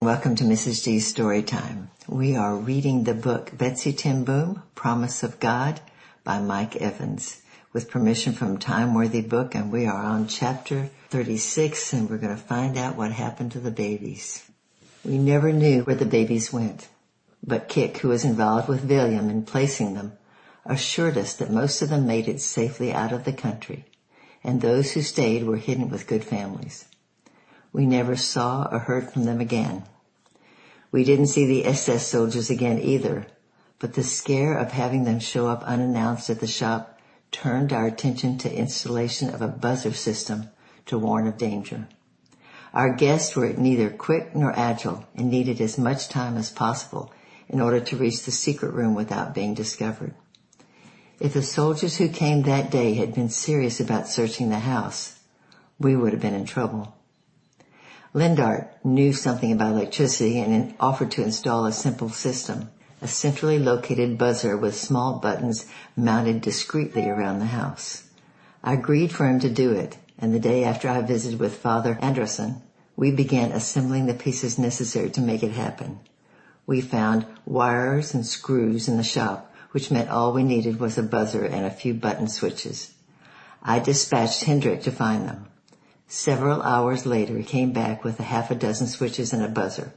Welcome to Mrs. G's Story Time. We are reading the book Betsy Ten Boom, Promise of God by Mike Evans, with permission from Time-Worthy Book, and we are on chapter 36, and we're going to find out what happened to the babies. We never knew where the babies went, but Kik, who was involved with William in placing them, assured us that most of them made it safely out of the country, and those who stayed were hidden with good families. We never saw or heard from them again. We didn't see the SS soldiers again either, but the scare of having them show up unannounced at the shop turned our attention to installation of a buzzer system to warn of danger. Our guests were neither quick nor agile and needed as much time as possible in order to reach the secret room without being discovered. If the soldiers who came that day had been serious about searching the house, we would have been in trouble. Lindart knew something about electricity and offered to install a simple system, a centrally located buzzer with small buttons mounted discreetly around the house. I agreed for him to do it, and the day after I visited with Father Anderson, we began assembling the pieces necessary to make it happen. We found wires and screws in the shop, which meant all we needed was a buzzer and a few button switches. I dispatched Hendrik to find them. Several hours later, he came back with a half a dozen switches and a buzzer.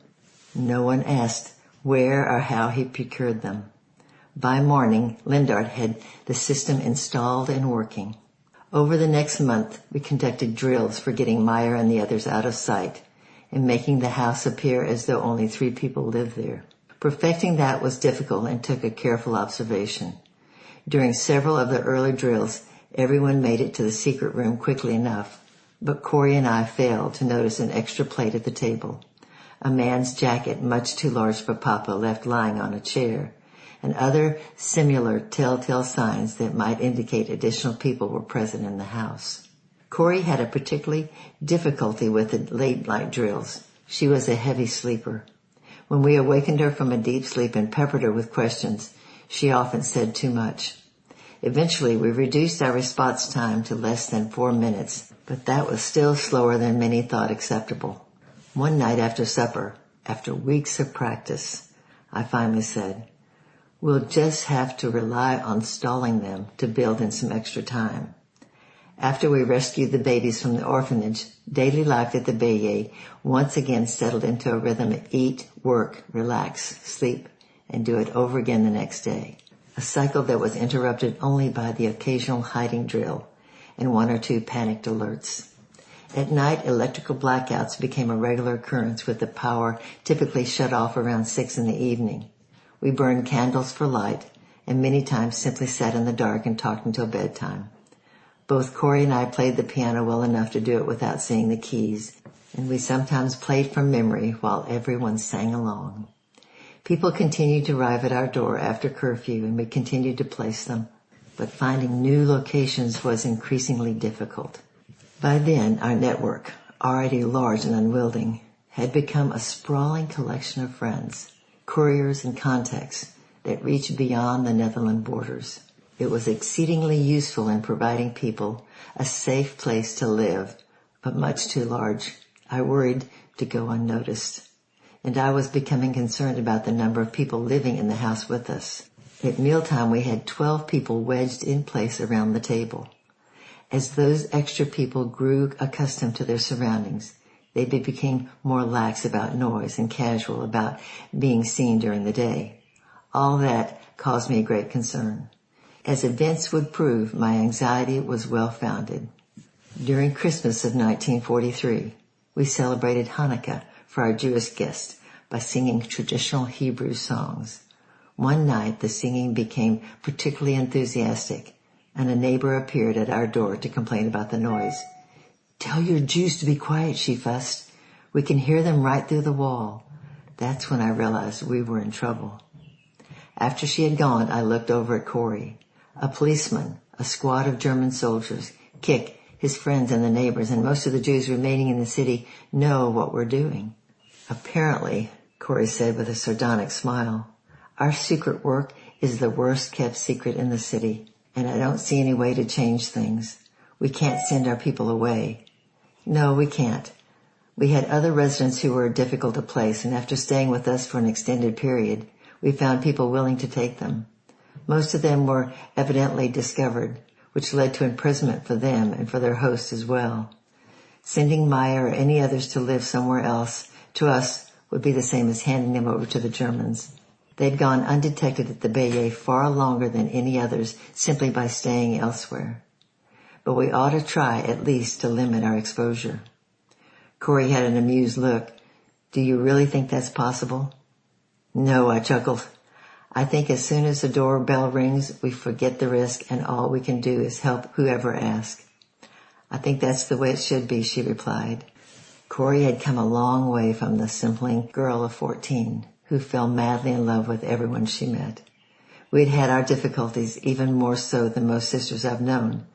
No one asked where or how he procured them. By morning, Lindart had the system installed and working. Over the next month, we conducted drills for getting Meyer and the others out of sight and making the house appear as though only 3 people lived there. Perfecting that was difficult and took a careful observation. During several of the early drills, everyone made it to the secret room quickly enough, but Corey and I failed to notice an extra plate at the table, a man's jacket much too large for Papa left lying on a chair, and other similar telltale signs that might indicate additional people were present in the house. Corey had a particularly difficulty with the late night drills. She was a heavy sleeper. When we awakened her from a deep sleep and peppered her with questions, she often said too much. Eventually, we reduced our response time to less than 4 minutes, but that was still slower than many thought acceptable. One night after supper, after weeks of practice, I finally said, "We'll just have to rely on stalling them to build in some extra time." After we rescued the babies from the orphanage, daily life at the Bayet once again settled into a rhythm of eat, work, relax, sleep, and do it over again the next day. A cycle that was interrupted only by the occasional hiding drill and 1 or 2 panicked alerts. At night, electrical blackouts became a regular occurrence with the power typically shut off around 6 in the evening. We burned candles for light and many times simply sat in the dark and talked until bedtime. Both Corey and I played the piano well enough to do it without seeing the keys, and we sometimes played from memory while everyone sang along. People continued to arrive at our door after curfew, and we continued to place them, but finding new locations was increasingly difficult. By then, our network, already large and unwielding, had become a sprawling collection of friends, couriers and contacts that reached beyond the Netherlands borders. It was exceedingly useful in providing people a safe place to live, but much too large, I worried, to go unnoticed. And I was becoming concerned about the number of people living in the house with us. At mealtime, we had 12 people wedged in place around the table. As those extra people grew accustomed to their surroundings, they became more lax about noise and casual about being seen during the day. All that caused me great concern. As events would prove, my anxiety was well-founded. During Christmas of 1943, we celebrated Hanukkah for our Jewish guests by singing traditional Hebrew songs. One night, the singing became particularly enthusiastic, and a neighbor appeared at our door to complain about the noise. "Tell your Jews to be quiet," she fussed. "We can hear them right through the wall." That's when I realized we were in trouble. After she had gone, I looked over at Corey. A policeman, a squad of German soldiers, Kik, his friends and the neighbors, and most of the Jews remaining in the city know what we're doing. "Apparently," Corey said with a sardonic smile, "our secret work is the worst kept secret in the city, and I don't see any way to change things. We can't send our people away." "No, we can't. We had other residents who were difficult to place, and after staying with us for an extended period, we found people willing to take them. Most of them were evidently discovered, which led to imprisonment for them and for their host as well. Sending Maya or any others to live somewhere else to us would be the same as handing them over to the Germans. They'd gone undetected at the Bayeux far longer than any others simply by staying elsewhere. But we ought to try at least to limit our exposure. Corey had an amused look. Do you really think that's possible? No, I chuckled. I think as soon as the doorbell rings, we forget the risk and all we can do is help whoever asks. I think that's the way it should be, she replied. Corey had come a long way from the simpering girl of 14 who fell madly in love with everyone she met. We'd had our difficulties, even more so than most sisters I've known,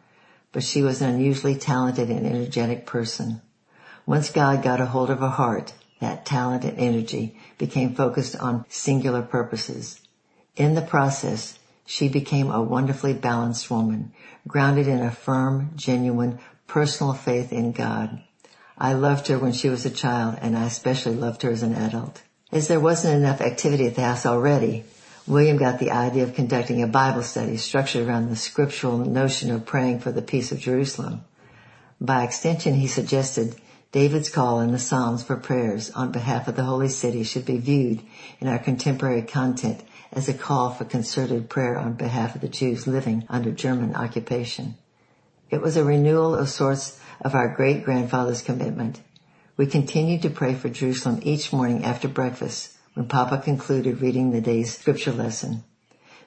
but she was an unusually talented and energetic person. Once God got a hold of her heart, that talent and energy became focused on singular purposes. In the process, she became a wonderfully balanced woman, grounded in a firm, genuine, personal faith in God. I loved her when she was a child, and I especially loved her as an adult. As there wasn't enough activity at the house already, William got the idea of conducting a Bible study structured around the scriptural notion of praying for the peace of Jerusalem. By extension, he suggested David's call in the Psalms for prayers on behalf of the Holy City should be viewed in our contemporary content as a call for concerted prayer on behalf of the Jews living under German occupation. It was a renewal of sorts of our great-grandfather's commitment. We continued to pray for Jerusalem each morning after breakfast when Papa concluded reading the day's scripture lesson.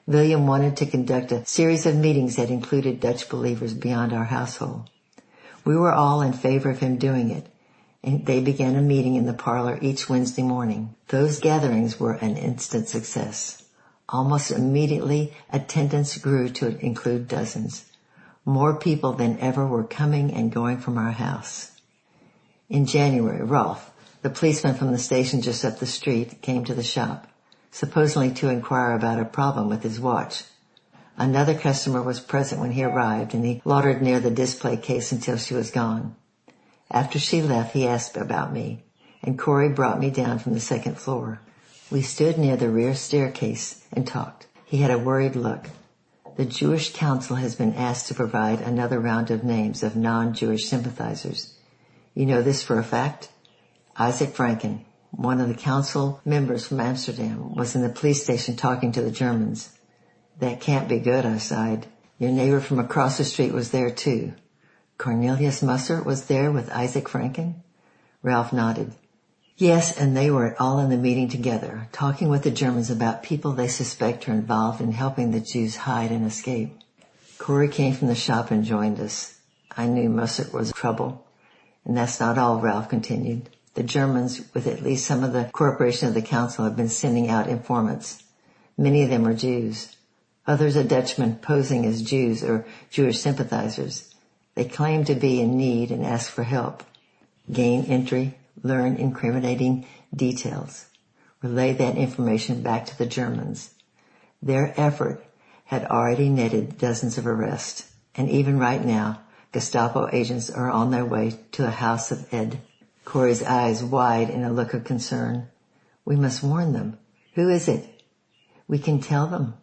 William wanted to conduct a series of meetings that included Dutch believers beyond our household. We were all in favor of him doing it, and they began a meeting in the parlor each Wednesday morning. Those gatherings were an instant success. Almost immediately, attendance grew to include dozens. More people than ever were coming and going from our house. In January, Rolf, the policeman from the station just up the street, came to the shop, supposedly to inquire about a problem with his watch. Another customer was present when he arrived, and he loitered near the display case until she was gone. After she left, he asked about me, and Corey brought me down from the second floor. We stood near the rear staircase and talked. He had a worried look. The Jewish Council has been asked to provide another round of names of non-Jewish sympathizers. You know this for a fact? Isaac Franken, one of the council members from Amsterdam, was in the police station talking to the Germans. That can't be good, I sighed. Your neighbor from across the street was there too. Cornelius Musser was there with Isaac Franken? Ralph nodded. Yes, and they were all in the meeting together, talking with the Germans about people they suspect are involved in helping the Jews hide and escape. Corey came from the shop and joined us. I knew Musser was trouble. And that's not all, Ralph continued. The Germans, with at least some of the corporation of the council, have been sending out informants. Many of them are Jews. Others are Dutchmen posing as Jews or Jewish sympathizers. They claim to be in need and ask for help. Gain entry, learn incriminating details. Relay that information back to the Germans. Their effort had already netted dozens of arrests, and even right now, Gestapo agents are on their way to the house of Ed. Corey's eyes wide in a look of concern. We must warn them. Who is it? We can tell them.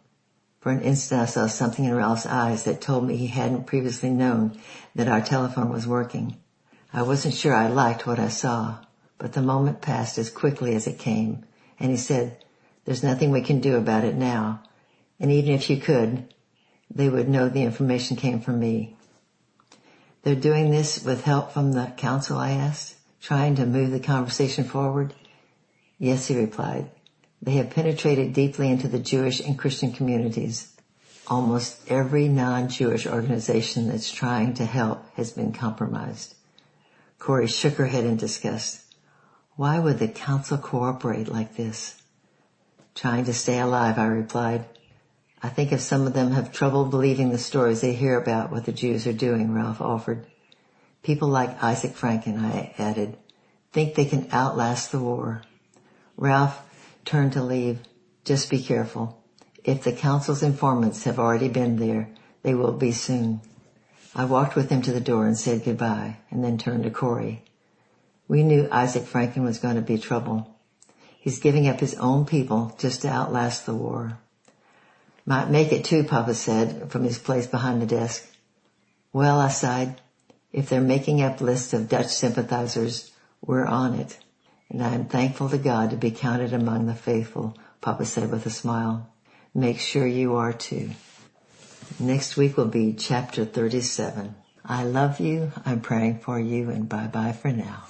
For an instant I saw something in Ralph's eyes that told me he hadn't previously known that our telephone was working. I wasn't sure I liked what I saw, but the moment passed as quickly as it came, and he said, There's nothing we can do about it now, and even if you could, they would know the information came from me. They're doing this with help from the council, I asked, trying to move the conversation forward. Yes, he replied. They have penetrated deeply into the Jewish and Christian communities. Almost every non-Jewish organization that's trying to help has been compromised. Corey shook her head in disgust. Why would the council cooperate like this? Trying to stay alive, I replied. I think if some of them have trouble believing the stories they hear about what the Jews are doing, Ralph offered. People like Isaac Franken, I added, think they can outlast the war. Ralph turned to leave. Just be careful. If the council's informants have already been there, they will be soon. I walked with him to the door and said goodbye, and then turned to Corey. We knew Isaac Franklin was going to be trouble. He's giving up his own people just to outlast the war. Might make it too, Papa said from his place behind the desk. Well, I sighed, if they're making up lists of Dutch sympathizers, we're on it. And I am thankful to God to be counted among the faithful, Papa said with a smile. Make sure you are too. Next week will be chapter 37. I love you, I'm praying for you, and bye-bye for now.